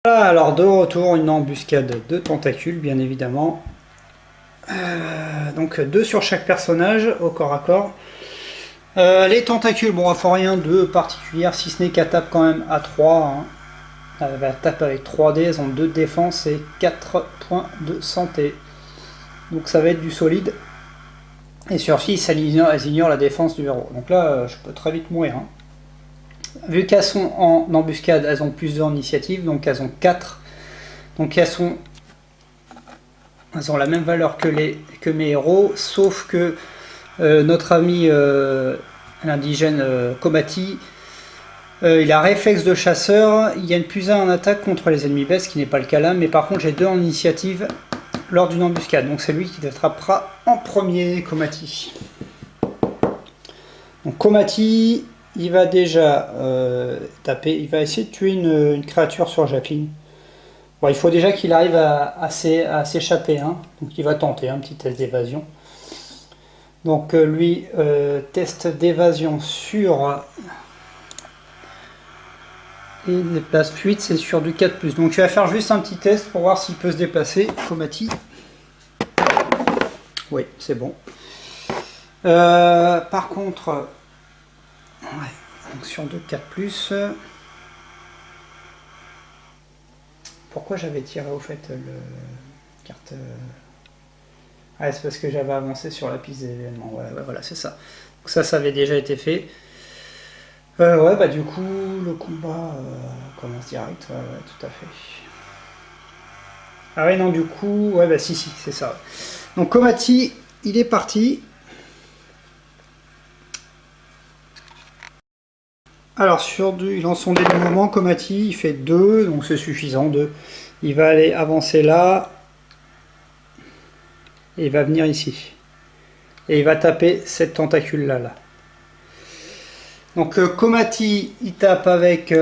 Alors de retour, une embuscade de tentacules bien évidemment. Donc 2 sur chaque personnage au corps à corps. Les tentacules, bon, il faut rien de particulier si ce n'est qu'elle tape quand même à 3. Hein. Elle tape avec 3 dés, elles ont 2 de défense et 4 points de santé. Donc ça va être du solide. Et sur 6, elles ignorent la défense du héros. Donc là, je peux très vite mourir. Hein. Vu qu'elles sont en embuscade, elles ont plus d'initiative, donc elles ont 4. Donc elles ont la même valeur que mes héros, sauf que notre ami l'indigène Komati, il a réflexe de chasseur, il y a une +1 en attaque contre les ennemis bêtes, ce qui n'est pas le cas là, mais par contre j'ai 2 en initiative lors d'une embuscade, donc c'est lui qui l'attrapera en premier, Komati. Donc Komati, il va déjà taper, il va essayer de tuer une créature sur Jacqueline. Bon, il faut déjà qu'il arrive à s'échapper, hein. Donc il va tenter un petit test d'évasion. Donc lui, test d'évasion sur... Et déplace fuite, c'est sur du 4+. Donc il va faire juste un petit test pour voir s'il peut se déplacer, Komati. Oui, c'est bon. Par contre... Ouais, donc sur 2, 4+. Pourquoi j'avais tiré au fait le carte... Ah, c'est parce que j'avais avancé sur la piste des événements. Ouais, voilà, c'est ça. Donc ça avait déjà été fait. Ouais, bah du coup, le combat commence direct. Ouais, tout à fait. Ah ouais, non, du coup... Ouais, bah si, c'est ça. Donc Komati, il est parti. Alors sur 2, il lance son dé du moment, Komati, il fait 2, donc c'est suffisant, 2. Il va aller avancer là, et il va venir ici. Et il va taper cette tentacule là. Donc Komati, il tape avec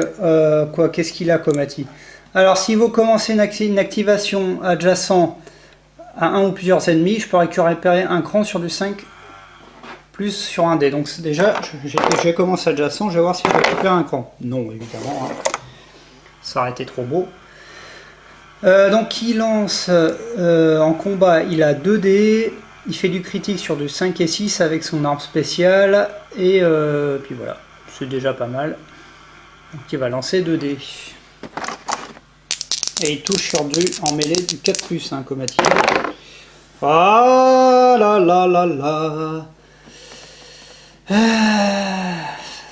quoi? Qu'est-ce qu'il a, Komati? Alors si vous commencez une activation adjacent à un ou plusieurs ennemis, je peux récupérer un cran sur du 5 plus sur un dé. Donc déjà, je commence adjacent, je vais voir si je récupère un cran. Non, évidemment, hein. Ça aurait été trop beau. Donc il lance en combat, il a 2 dés, il fait du critique sur du 5 et 6 avec son arme spéciale, et puis voilà, c'est déjà pas mal. Donc il va lancer 2 dés. Et il touche sur en mêlée du 4+, hein, Komati. Ah là là là là.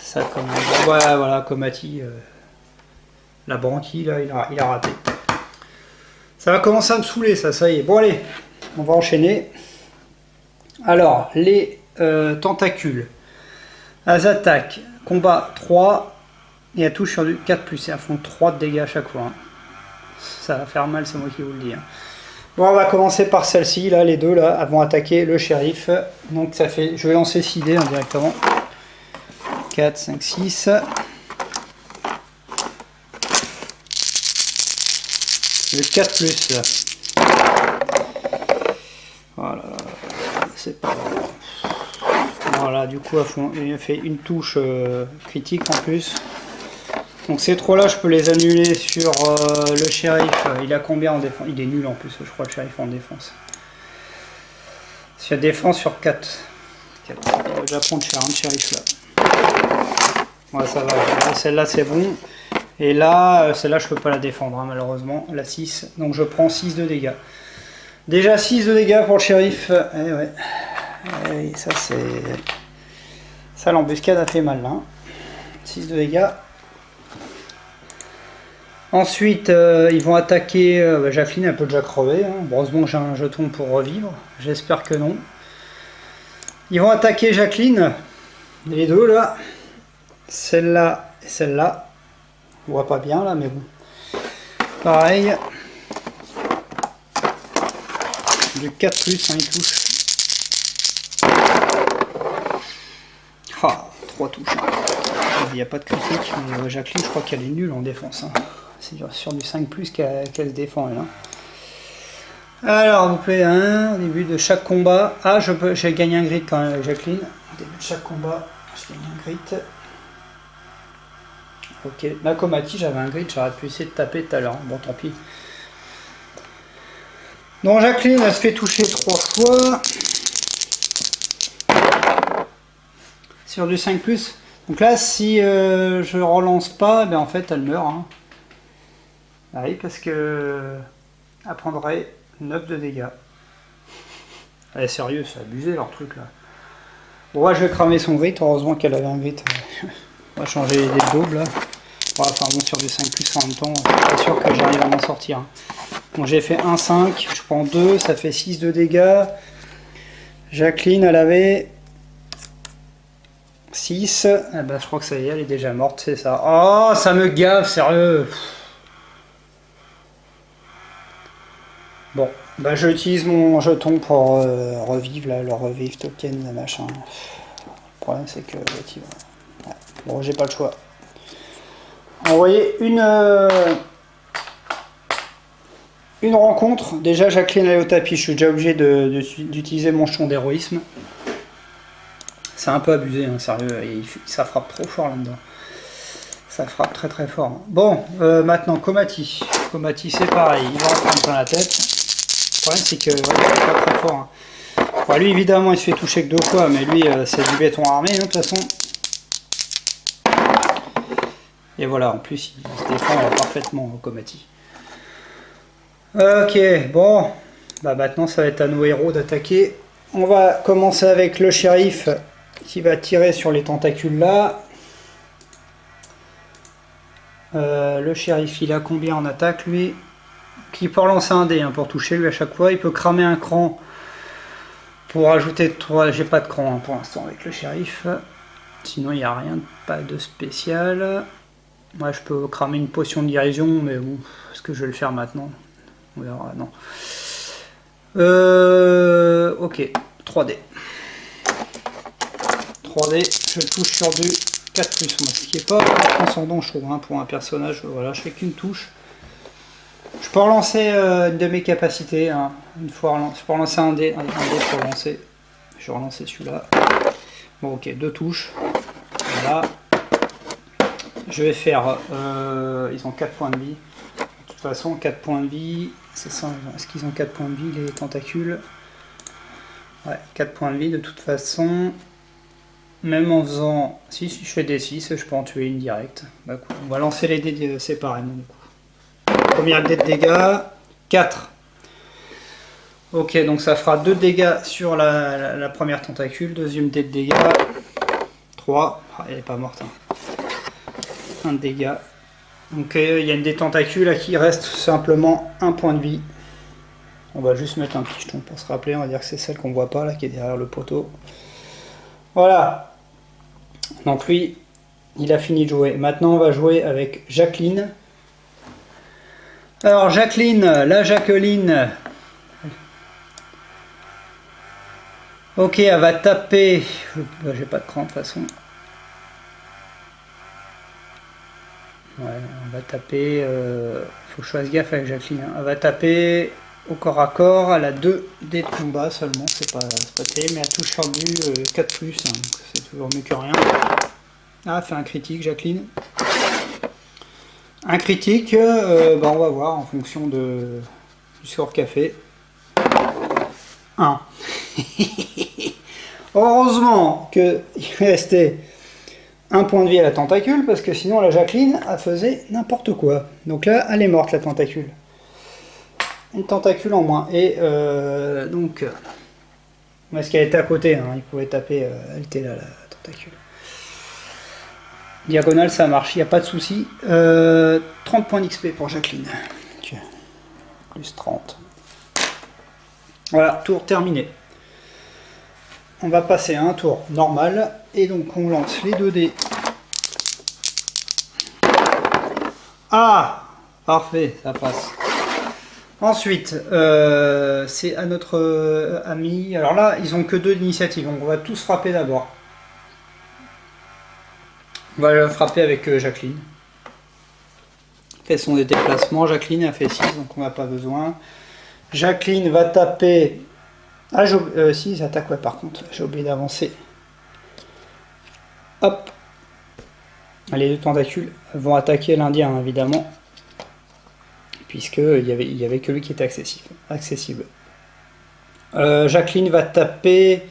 Ça commence. Ouais, voilà, Komati, la branquille, là, il a raté. Ça va commencer à me saouler, ça y est. Bon, allez, on va enchaîner. Alors, les tentacules. Elles attaquent, combat 3, et elles touchent sur du 4+, et elles font 3 de dégâts à chaque fois. Hein. Ça va faire mal, c'est moi qui vous le dis. Hein. Bon, on va commencer par celle-ci, là, les deux, là, elles vont attaquer le shérif. Donc, ça fait, je vais lancer 6 dés hein, directement. 4, 5, 6. Le 4+, là. Voilà, c'est pas grave. Voilà, du coup, il a fait une touche critique en plus. Donc ces 3 là, je peux les annuler sur le shérif. Il a combien en défense? Il est nul en plus, je crois, le shérif en défense. S'il y a défense sur 4. Il va déjà prendre un shérif là. Ouais, ça va. Celle-là, c'est bon. Et là, celle-là, je peux pas la défendre, hein, malheureusement. La 6. Donc je prends 6 de dégâts. Déjà 6 de dégâts pour le shérif. Eh ouais. Et ça, c'est... Ça, l'embuscade a fait mal, là. 6 de dégâts. Ensuite, ils vont attaquer... Jacqueline, elle peut déjà crever. Hein. Heureusement que j'ai un jeton pour revivre. J'espère que non. Ils vont attaquer Jacqueline. Les deux, là. Celle-là et celle-là. On voit pas bien, là, mais bon. Pareil. Du 4+, hein, il touche. Ah, 3 touches. Il n'y a pas de critique, mais Jacqueline, je crois qu'elle est nulle en défense. Hein. C'est sur du 5+ qu'elle se défend, elle. Hein. Alors, vous pouvez au début de chaque combat. Ah, j'ai gagné un grid quand même avec Jacqueline. Au début de chaque combat, je gagne un grid. Ok, la Komati, j'avais un grid, j'aurais pu essayer de taper tout à l'heure. Bon, tant pis. Donc Jacqueline, elle se fait toucher 3 fois. Sur du 5+. Donc là, si je relance pas, ben en fait, elle meurt. Hein. Ah oui, parce que elle prendrait 9 de dégâts. Elle est sérieuse, c'est abusé leur truc là. Bon, ouais, je vais cramer son grit. Heureusement qu'elle avait un grit. On va changer les dés de double là. On va faire bon sur du 5+ en même temps. Je suis pas sûr que j'arrive à m'en sortir. Hein. Bon, j'ai fait 1,5. Je prends 2. Ça fait 6 de dégâts. Jacqueline, elle avait 6. Ah bah, je crois que ça y est, elle est déjà morte, c'est ça. Oh, ça me gave, sérieux. Bon, bah j'utilise mon jeton pour revivre, là, le revive token, la machin. Le problème, c'est que... Ouais. Bon, j'ai pas le choix. Envoyer une rencontre. Déjà, Jacqueline elle est au tapis. Je suis déjà obligé d'utiliser mon jeton d'héroïsme. C'est un peu abusé, hein, sérieux. Ça frappe trop fort là-dedans. Ça frappe très très fort. Bon, maintenant, Komati. Komati, c'est pareil. Il va en prendre plein la tête. Le problème, c'est que ouais, c'est pas très fort. Hein. Bon, lui, évidemment, il se fait toucher que 2 fois. Mais lui, c'est du béton armé, de toute façon. Et voilà, en plus, il se défend parfaitement, Komati. Ok, bon. Bah maintenant, ça va être à nos héros d'attaquer. On va commencer avec le shérif qui va tirer sur les tentacules là. Le shérif, il a combien en attaque lui? Qui peut relancer un dé hein, pour toucher lui à chaque fois. Il peut cramer un cran pour ajouter 3. J'ai pas de cran hein, pour l'instant avec le shérif. Sinon, il n'y a rien, pas de spécial. Moi, je peux cramer une potion de guérison, mais bon, est-ce que je vais le faire maintenant? On verra, non. Ok, 3D. 3D, je touche sur du 4+, moi, ce qui est pas transcendant, je trouve, hein, pour un personnage. Voilà, je fais qu'une touche. Je peux relancer une de mes capacités. Hein, une fois je peux relancer un dé pour relancer. Je vais relancer celui-là. Bon, ok, 2 touches. Voilà. Je vais faire. Ils ont 4 points de vie. De toute façon, 4 points de vie. C'est ça. Est-ce qu'ils ont 4 points de vie, les tentacules? Ouais, 4 points de vie de toute façon. Même en faisant... Si je fais des 6, je peux en tuer une directe. Bah, cool. On va lancer les dés séparément du coup. Première dé de dégâts, 4. Ok, donc ça fera 2 dégâts sur la première tentacule. Deuxième dé de dégâts, 3. Ah, elle n'est pas morte. Hein. 1 de dégâts. Donc il y a une des tentacules là, qui reste simplement 1 point de vie. On va juste mettre un petit jeton pour se rappeler. On va dire que c'est celle qu'on voit pas là, qui est derrière le poteau. Voilà. Donc lui, il a fini de jouer. Maintenant, on va jouer avec Jacqueline. Alors Jacqueline, la Jacqueline. Ok, elle va taper. J'ai pas de cran de toute façon. Ouais, on va taper. Faut que je fasse gaffe avec Jacqueline. Hein. Elle va taper au corps à corps. Elle a 2 dés de combat seulement. C'est pas terrible, mais elle touche sur du 4+. Hein, donc c'est toujours mieux que rien. Ah, elle fait un critique, Jacqueline. Un critique, bah on va voir en fonction du score qu'elle fait. 1. Heureusement qu'il restait 1 point de vie à la tentacule, parce que sinon la Jacqueline, elle faisait n'importe quoi. Donc là, elle est morte, la tentacule. Une tentacule en moins. Et donc, parce qu'elle était à côté, hein, il pouvait taper, elle était là, la tentacule. Diagonale, ça marche, il n'y a pas de souci. 30 points d'XP pour Jacqueline. Okay. Plus 30. Voilà, tour terminé. On va passer à un tour normal. Et donc on lance les 2 dés. Ah, parfait, ça passe. Ensuite, c'est à notre ami. Alors là, ils ont que 2 d'initiative. Donc on va tous frapper d'abord. On va frapper avec Jacqueline. Quels sont les déplacements? Jacqueline a fait 6, donc on n'a pas besoin. Jacqueline va taper... Ah, si, ils attaquent, ouais, par contre. J'ai oublié d'avancer. Hop. Les deux tentacules vont attaquer l'Indien, évidemment, puisqu'il y avait que lui qui était accessible. Jacqueline va taper...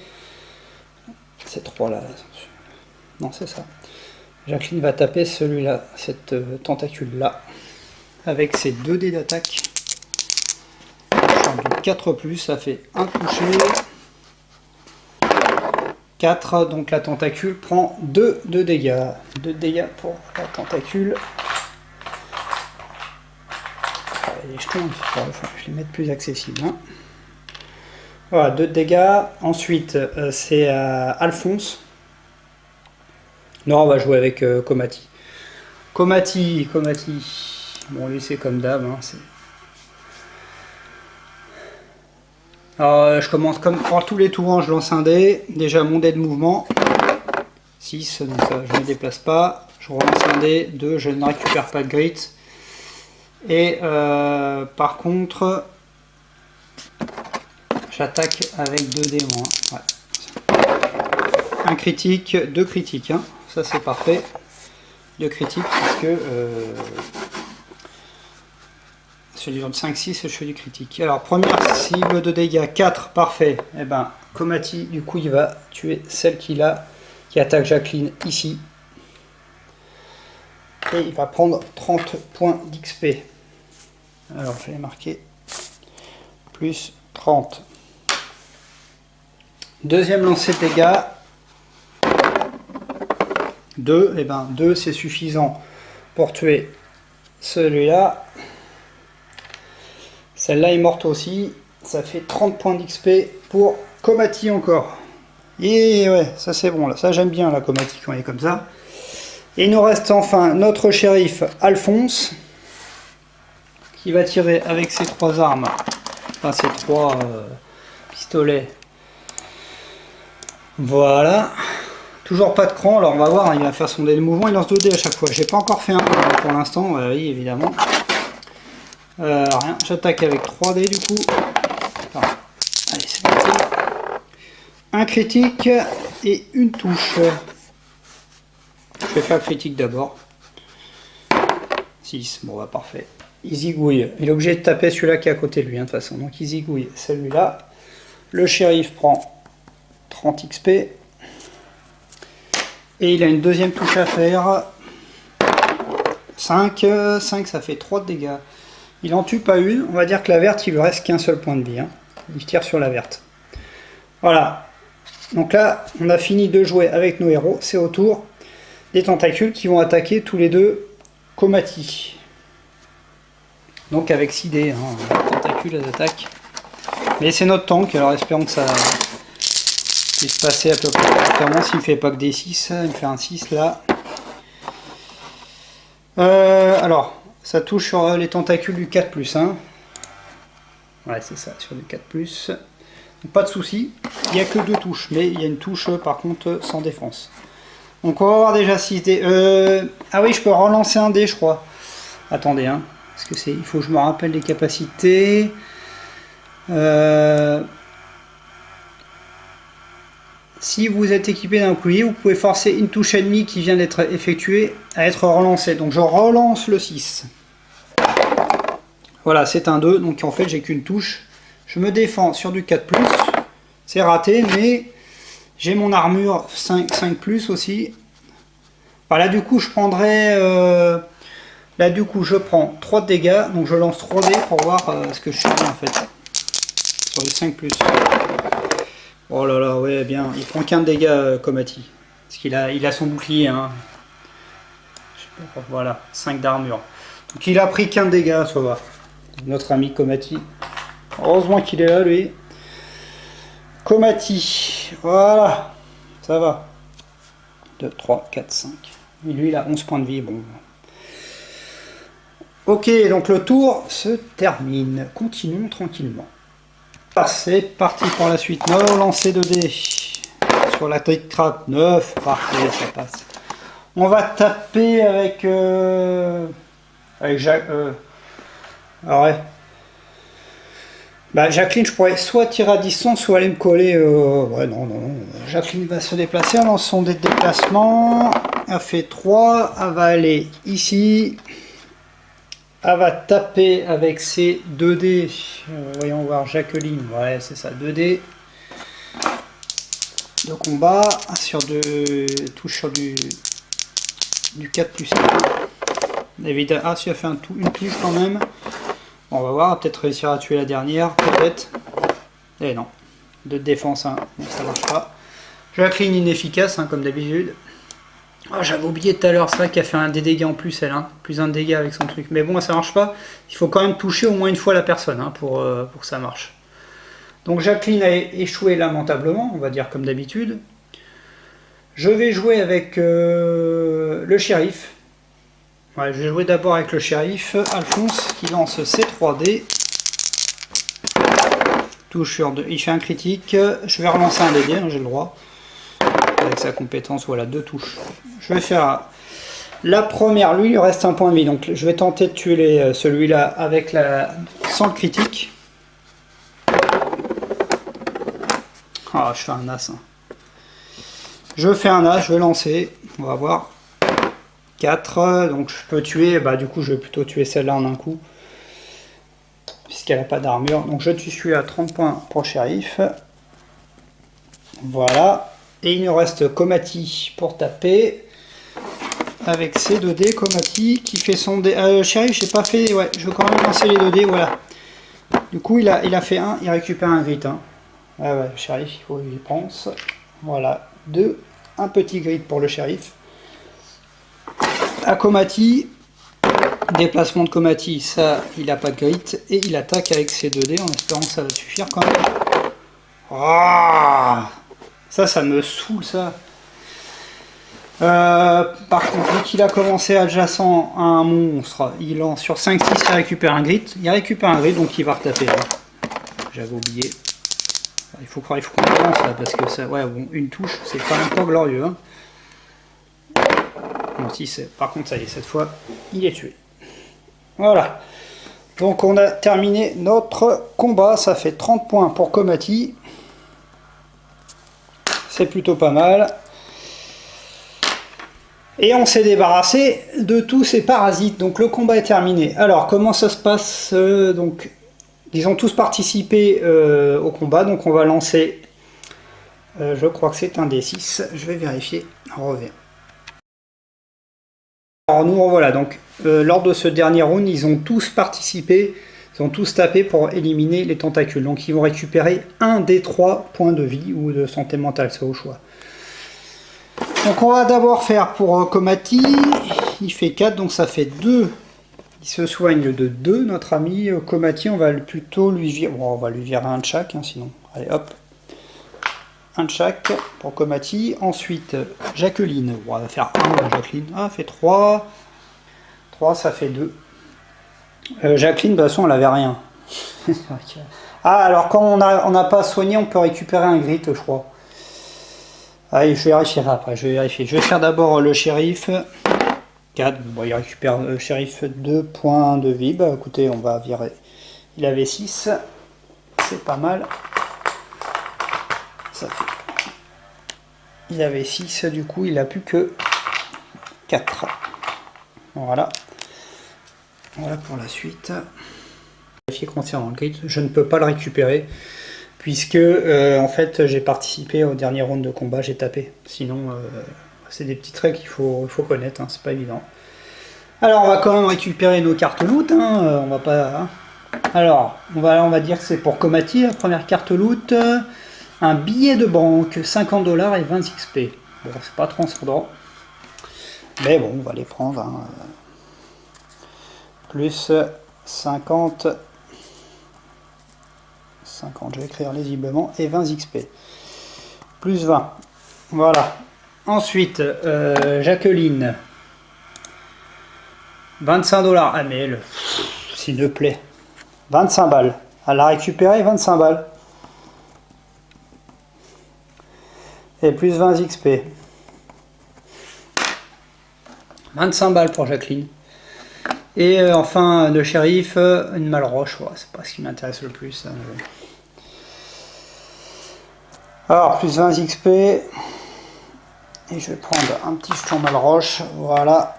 Ces trois-là. Non, c'est ça. Jacqueline va taper celui-là, cette tentacule-là, avec ses 2 dés d'attaque. Du 4+, ça fait un touché. 4, donc la tentacule prend 2 de dégâts. 2 dégâts pour la tentacule. Les jetons, je les mettre plus accessibles. Hein. Voilà, 2 dégâts. Ensuite, c'est Alphonse. Non, on va jouer avec Komati. Komati. Bon, lui, c'est comme d'hab. Hein, alors, je commence comme pour tous les tours, je lance un dé. Déjà, mon dé de mouvement. 6, donc ça, je ne me déplace pas. Je relance un dé. 2, je ne récupère pas de grit. Et par contre, j'attaque avec 2 dés moins. Ouais. Un critique, 2 critiques. Hein. Ça, c'est parfait. 2 critiques, puisque celui de 5-6, je fais du critique. Alors, première cible de dégâts, 4, parfait. Et ben, Komati, du coup, il va tuer celle qui attaque Jacqueline ici. Et il va prendre 30 points d'XP. Alors, je vais marquer plus 30. Deuxième lancer de dégâts. 2, et ben 2 c'est suffisant pour tuer celui-là. Celle-là est morte aussi. Ça fait 30 points d'XP pour Komati encore. Et ouais, ça c'est bon là. Ça j'aime bien la Komati quand elle est comme ça. Et il nous reste enfin notre shérif Alphonse, qui va tirer avec ses 3 armes, enfin ses 3 pistolets. Voilà. Toujours pas de cran, alors on va voir, hein, il va faire son dé de mouvement, il lance 2 dés à chaque fois. J'ai pas encore fait un pour l'instant, oui évidemment. Rien, j'attaque avec 3 dés du coup. Enfin, allez, c'est parti. Un critique et une touche. Je vais faire critique d'abord. 6, bon bah parfait. Il zigouille, il est obligé de taper celui-là qui est à côté de lui, hein, de toute façon. Donc il zigouille celui-là. Le shérif prend 30 XP. Et il a une deuxième touche à faire. 5, ça fait 3 de dégâts. Il en tue pas une. On va dire que la verte, il lui reste qu'un seul point de vie. Hein. Il tire sur la verte. Voilà. Donc là, on a fini de jouer avec nos héros. C'est au tour des tentacules qui vont attaquer tous les deux Komati. Donc avec 6 dés. Hein. Les tentacules, elles attaquent. Mais c'est notre tank, alors espérons que ça puisse passer à peu près correctement. S'il ne fait pas que des 6, il me fait un 6 là. Alors, ça touche sur les tentacules du 4+. Hein. Ouais, c'est ça, sur du 4+. Donc, pas de souci. Il n'y a que 2 touches, mais il y a une touche par contre sans défense. Donc on va voir déjà 6 dés. Ah oui, je peux relancer un dé, je crois. Attendez, hein. Parce que il faut que je me rappelle les capacités. Si vous êtes équipé d'un bouclier, vous pouvez forcer une touche ennemie qui vient d'être effectuée à être relancée. Donc je relance le 6. Voilà, c'est un 2, donc en fait j'ai qu'une touche. Je me défends sur du 4+. C'est raté, mais j'ai mon armure 5+ aussi. Voilà, du coup je prendrai... là du coup je prends 3 de dégâts, donc je lance 3 dés pour voir ce que je suis en fait. Sur le 5+. Oh là là, ouais, bien. Il prend qu'un de dégâts, Komati. Parce qu'il a son bouclier. Hein. Je sais pas, voilà, 5 d'armure. Donc il a pris qu'un de dégâts, ça va. Notre ami Komati. Heureusement qu'il est là, lui. Komati. Voilà. Ça va. 2, 3, 4, 5. Et lui, il a 11 points de vie. Bon. Ok, donc le tour se termine. Continuons tranquillement. C'est parti pour la suite. 9 lancers de dés sur la trick trap. 9, parfait, ça passe. On va taper avec Jacques. Alors ouais. Bah, Jacqueline, je pourrais soit tirer à distance, soit aller me coller. Ouais, non. Jacqueline va se déplacer. On lance son dé de déplacement. elle fait 3, elle va aller ici, elle va taper avec ses 2 dés, voyons voir, Jacqueline, ouais c'est ça, 2 dés de combat, sur touche sur du 4+1. Évidemment, ah si elle fait une touche quand même, bon, on va voir, peut-être réussir à tuer la dernière, peut-être, et non, 2 de défense, hein. Donc ça marche pas. Jacqueline inefficace, hein, comme d'habitude. Oh, j'avais oublié tout à l'heure, c'est vrai qu'elle fait des dégâts en plus, elle, hein, plus un de dégâts avec son truc. Mais bon, ça marche pas. Il faut quand même toucher au moins une fois la personne, hein, pour que ça marche. Donc Jacqueline a échoué lamentablement, on va dire comme d'habitude. Je vais jouer avec le shérif. Ouais, je vais jouer d'abord avec le shérif, Alphonse, qui lance ses 3 dés. Touche sur 2. Il fait un critique. Je vais relancer un dé, hein, j'ai le droit. Avec sa compétence, voilà, 2 touches. Je vais faire la première, lui il reste un point de vie, donc je vais tenter de tuer celui-là avec sans le critique. Ah, je fais un as. Hein. Je fais un as, je vais lancer, on va voir. 4, donc je peux tuer, bah du coup je vais plutôt tuer celle-là en un coup. Puisqu'elle n'a pas d'armure, donc je tue celui-là à 30 points pour shérif. Voilà. Et il nous reste Komati pour taper. Avec ses 2 dés, Komati qui fait son dé. Shérif, j'ai pas fait. Ouais, je veux quand même lancer les 2 dés, voilà. Du coup, il a fait 1, il récupère un grit. Hein. Ah ouais, shérif, il faut qu'il pense. Voilà, 2, un petit grit pour le shérif. À Komati, déplacement de Komati, ça, il n'a pas de grit. Et il attaque avec ses 2 dés en espérant que ça va suffire quand même. Oh, ça me saoule ça. Par contre, vu qu'il a commencé adjacent à un monstre, il lance sur 5-6, il récupère un grit. Il récupère un grit, donc il va retaper. J'avais oublié. Il faut qu'on avance là, parce que ça, ouais, bon, une touche, c'est quand même pas glorieux. Hein. Bon, si par contre, ça y est, cette fois, il est tué. Voilà. Donc on a terminé notre combat. Ça fait 30 points pour Komati. C'est plutôt pas mal. Et on s'est débarrassé de tous ces parasites. Donc le combat est terminé. Alors comment ça se passe donc, ils ont tous participé au combat. Donc on va lancer. Je crois que c'est un D6. Je vais vérifier. On revient. Alors nous voilà. Donc lors de ce dernier round, ils ont tous participé. Ils ont tous tapé pour éliminer les tentacules. Donc ils vont récupérer un des 3 points de vie ou de santé mentale. C'est au choix. Donc on va d'abord faire pour Komati, il fait 4, donc ça fait 2. Il se soigne de 2, notre ami Komati, on va plutôt lui virer, bon, on va lui virer un de chaque, hein, sinon, allez hop, un de chaque pour Komati. Ensuite, Jacqueline, bon, on va faire 1, Jacqueline, ah, fait 3, 3 ça fait 2. Jacqueline, de toute façon, elle avait rien. Ah, alors quand on n'a pas soigné, on peut récupérer un grit, je crois. Allez, je vais vérifier après, je vais vérifier. Je vais faire d'abord le shérif. 4, bon, il récupère le shérif 2 points de vie. Bah écoutez, on va virer. Il avait 6, c'est pas mal. Ça fait... Il avait 6, du coup, il n'a plus que 4. Voilà. Voilà pour la suite. Vérifier concernant le grid, je ne peux pas le récupérer. Puisque en fait j'ai participé au dernier round de combat, j'ai tapé. Sinon c'est des petites règles qu'il faut connaître, hein, c'est pas évident. Alors on va quand même récupérer nos cartes loot, hein, on va pas. Hein. Alors on va dire que c'est pour Komati, la première carte loot, un billet de banque, 50 $ et 20 XP. Bon c'est pas transcendant. Mais bon on va les prendre. Hein. Plus 50. 50, je vais écrire lésiblement, et 20 XP. Plus 20. Voilà. Ensuite, Jacqueline. 25 $. Ah mais elle, s'il te plaît. 25 balles. Elle a récupéré 25 balles. Et plus 20 XP. 25 balles pour Jacqueline. Et enfin, le shérif, une malroche. Ouais, c'est pas ce qui m'intéresse le plus. Hein, mais... Alors, plus 20 XP. Et je vais prendre un petit jeton Malroche, voilà,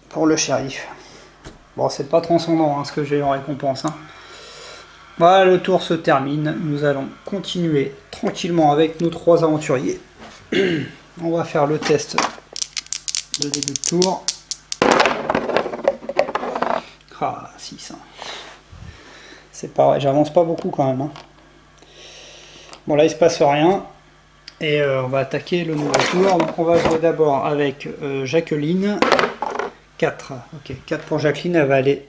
pour le shérif. Bon, c'est pas transcendant hein, ce que j'ai en récompense. Hein. Voilà, le tour se termine. Nous allons continuer tranquillement avec nos 3 aventuriers. On va faire le test de début de tour. Ah, 6. Hein. C'est pas vrai, j'avance pas beaucoup quand même. Hein. Bon, là, il se passe rien. Et on va attaquer le nouveau tour. Donc, on va jouer d'abord avec Jacqueline. 4. Ok, 4 pour Jacqueline. Elle va aller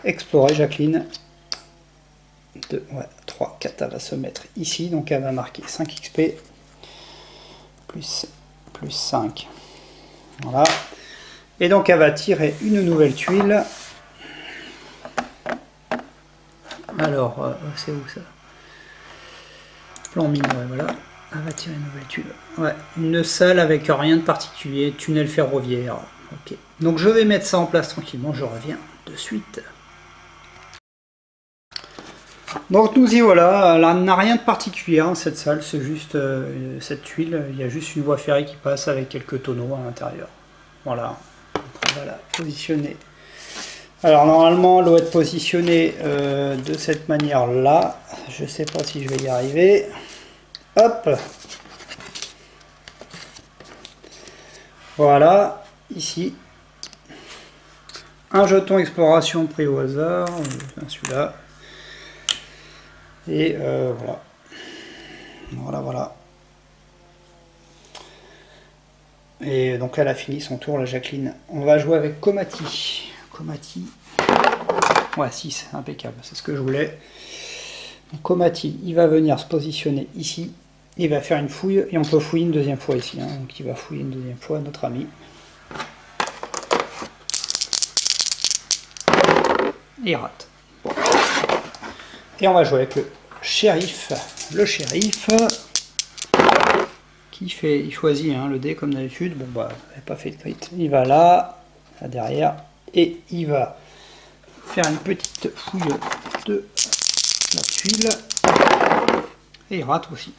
explorer, Jacqueline. 2, ouais, 3, 4. Elle va se mettre ici. Donc, elle va marquer 5 XP. Plus 5. Voilà. Et donc, elle va tirer une nouvelle tuile. Alors, c'est où ça? Plan mine, ouais, voilà. Elle va tirer une nouvelle tuile. Ouais, une salle avec rien de particulier, tunnel ferroviaire. Ok. Donc je vais mettre ça en place tranquillement, je reviens de suite. Donc nous y voilà, elle n'a rien de particulier hein, cette salle, c'est juste cette tuile, il y a juste une voie ferrée qui passe avec quelques tonneaux à l'intérieur. Voilà, donc on va la positionner. Alors normalement elle doit être positionnée de cette manière là, je sais pas si je vais y arriver. Hop, voilà, ici, un jeton exploration pris au hasard, celui-là, et voilà. Et donc elle a fini son tour, la Jacqueline. On va jouer avec Komati. Ouais, 6, impeccable, c'est ce que je voulais. Donc, Komati, il va venir se positionner ici. Il va faire une fouille, et on peut fouiller une deuxième fois ici. Hein. Donc il va fouiller une deuxième fois notre ami. Et il rate. Bon. Et on va jouer avec le shérif. Le shérif il choisit hein, le dé comme d'habitude. Bon bah, il n'a pas fait de crit. Il va là derrière, et il va faire une petite fouille de la tuile. Et il rate aussi.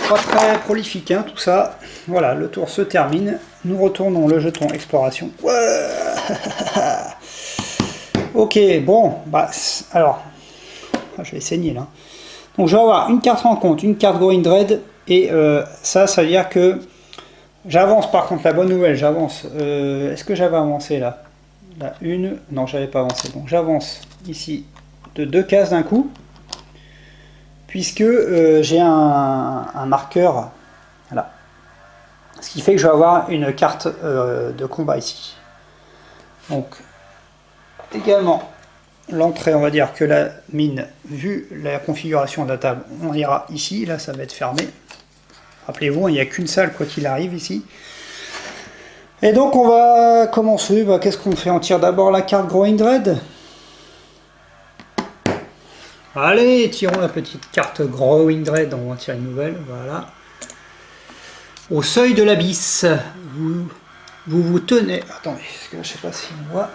Pas très prolifique hein, tout ça. Voilà, le tour se termine. Nous retournons le jeton exploration. Ouais. Ok, bon, bah alors, je vais saigner là. Donc je vais avoir une carte rencontre, une carte Going Dread, et ça veut dire que j'avance. Par contre, la bonne nouvelle, j'avance. Est-ce que j'avais avancé là? Là, une, non, j'avais pas avancé. Donc j'avance ici de 2 cases d'un coup. Puisque j'ai un marqueur, voilà. Ce qui fait que je vais avoir une carte de combat ici. Donc, également, l'entrée, on va dire que la mine, vu la configuration de la table, on ira ici, là ça va être fermé. Rappelez-vous, il n'y a qu'une salle quoi qu'il arrive ici. Et donc on va commencer, bah, qu'est-ce qu'on fait? On tire d'abord la carte Growing Dread. Allez, tirons la petite carte Growing Dread, on va tirer une nouvelle, voilà. Au seuil de l'abysse, vous tenez... Attendez, parce que là, je sais pas si on voit.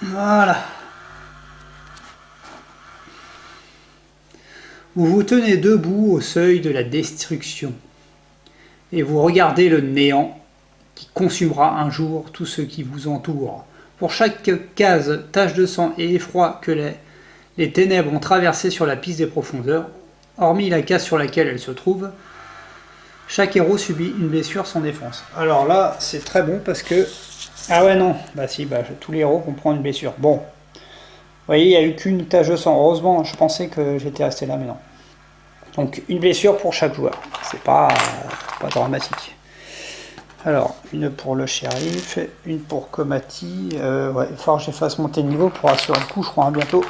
Voilà. Vous vous tenez debout au seuil de la destruction. Et vous regardez le néant qui consumera un jour tout ce qui vous entoure. Pour chaque case, tache de sang et effroi que les ténèbres ont traversé sur la piste des profondeurs, hormis la case sur laquelle elle se trouve, chaque héros subit une blessure sans défense. Alors là, c'est très bon parce que... Ah ouais, non. Bah si, bah, tous les héros vont prendre une blessure. Bon. Vous voyez, il n'y a eu qu'une tache de sang. Heureusement, je pensais que j'étais resté là, mais non. Donc, une blessure pour chaque joueur. C'est pas dramatique. Alors, une pour le shérif, une pour Komati. Ouais, il va falloir que je fasse monter le niveau pour assurer le coup, je crois, hein, bientôt.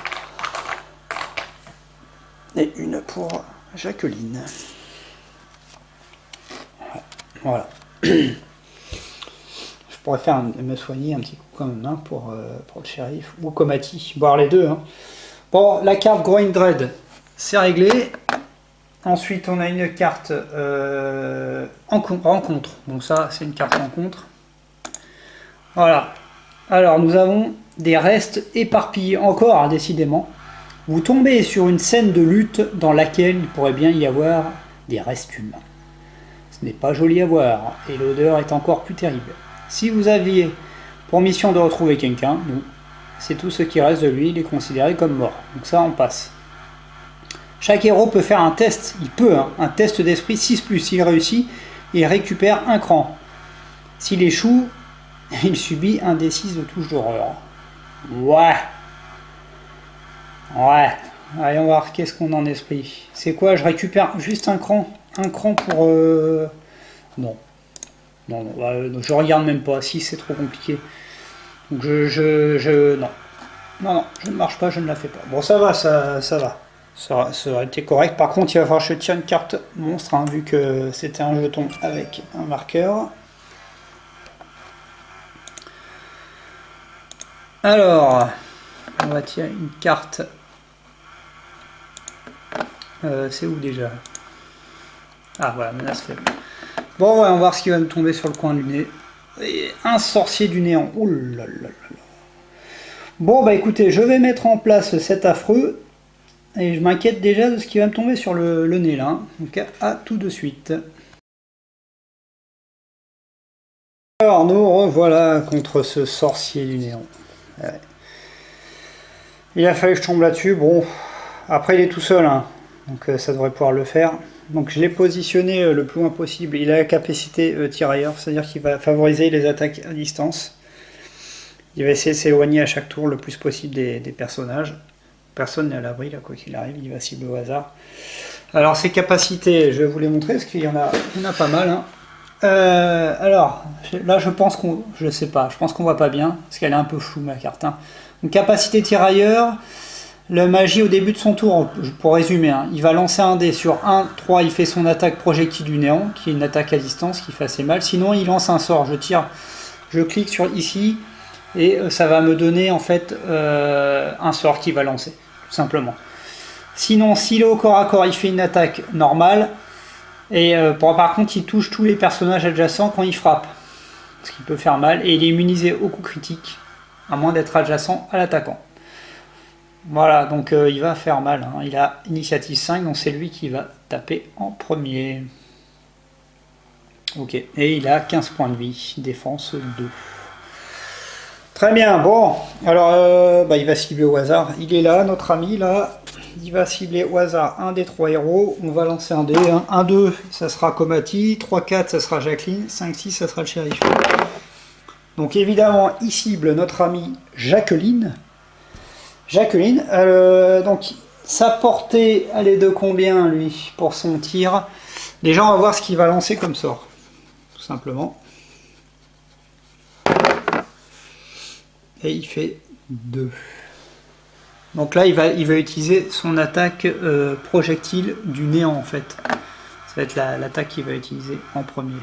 Et une pour Jacqueline. Voilà. Je pourrais me soigner un petit coup quand même hein, pour le shérif ou Komati, boire les deux. Hein. Bon, la carte Growing Dread, c'est réglé. Ensuite, on a une carte rencontre. Donc ça, c'est une carte rencontre. Voilà. Alors, nous avons des restes éparpillés encore, hein, décidément. Vous tombez sur une scène de lutte dans laquelle il pourrait bien y avoir des restes humains. Ce n'est pas joli à voir, et l'odeur est encore plus terrible. Si vous aviez pour mission de retrouver quelqu'un, nous, c'est tout ce qui reste de lui, il est considéré comme mort. Donc ça, on passe. Chaque héros peut faire un test, un test d'esprit 6+. S'il réussit, il récupère un cran. S'il échoue, il subit un D6 de touche d'horreur. Ouais. Allez, on va voir qu'est-ce qu'on a en esprit. C'est quoi? Je récupère juste un cran. Un cran pour... Non. Non, je regarde même pas. Si, c'est trop compliqué. Donc non. Non, je ne marche pas, je ne la fais pas. Bon, ça va, ça va. Ça aurait été correct. Par contre, il va falloir que je tire une carte monstre, hein, vu que c'était un jeton avec un marqueur. Alors, on va tirer une carte. C'est où déjà? Ah voilà, menace faible. Bon, on va voir ce qui va me tomber sur le coin du nez. Et un sorcier du néant. Ouh là là là là. Bon, bah écoutez, je vais mettre en place cet affreux. Et je m'inquiète déjà de ce qui va me tomber sur le nez là. Donc à tout de suite. Alors nous revoilà contre ce sorcier du néant. Ouais. Il a fallu que je tombe là-dessus. Bon, après il est tout seul, hein. Donc ça devrait pouvoir le faire. Donc je l'ai positionné le plus loin possible. Il a la capacité tirailleur, c'est-à-dire qu'il va favoriser les attaques à distance. Il va essayer de s'éloigner à chaque tour le plus possible des personnages. Personne n'est à l'abri, là, quoi qu'il arrive, il va cibler au hasard. Alors ses capacités, je vais vous les montrer, parce qu'il y en a pas mal. Hein. Alors, là je pense qu'on... Je sais pas, je pense qu'on voit pas bien, parce qu'elle est un peu floue ma carte. Hein. Donc capacité tirailleur, la magie au début de son tour, pour résumer, hein, il va lancer un dé sur 1, 3, il fait son attaque projectile du néant, qui est une attaque à distance, qui fait assez mal. Sinon il lance un sort, je clique sur ici, et ça va me donner en fait un sort qui va lancer, tout simplement. Sinon, s'il est au corps à corps, il fait une attaque normale, et par contre il touche tous les personnages adjacents quand il frappe, ce qui peut faire mal, et il est immunisé au coup critique, à moins d'être adjacent à l'attaquant. Voilà, donc il va faire mal, hein. Il a initiative 5, donc c'est lui qui va taper en premier. Ok, et il a 15 points de vie, défense 2. Très bien, bon, alors il va cibler au hasard, il est là, notre ami là, il va cibler au hasard un des 3 héros, on va lancer un dé, 1, 2, ça sera Komati, 3, 4, ça sera Jacqueline, 5, 6, ça sera le shérif. Donc évidemment, il cible notre amie Jacqueline. Donc sa portée, elle est de combien lui, pour son tir? Déjà on va voir ce qu'il va lancer comme sort, tout simplement. Et il fait 2. Donc là il va utiliser son attaque projectile du néant en fait. Ça va être l'attaque qu'il va utiliser en premier.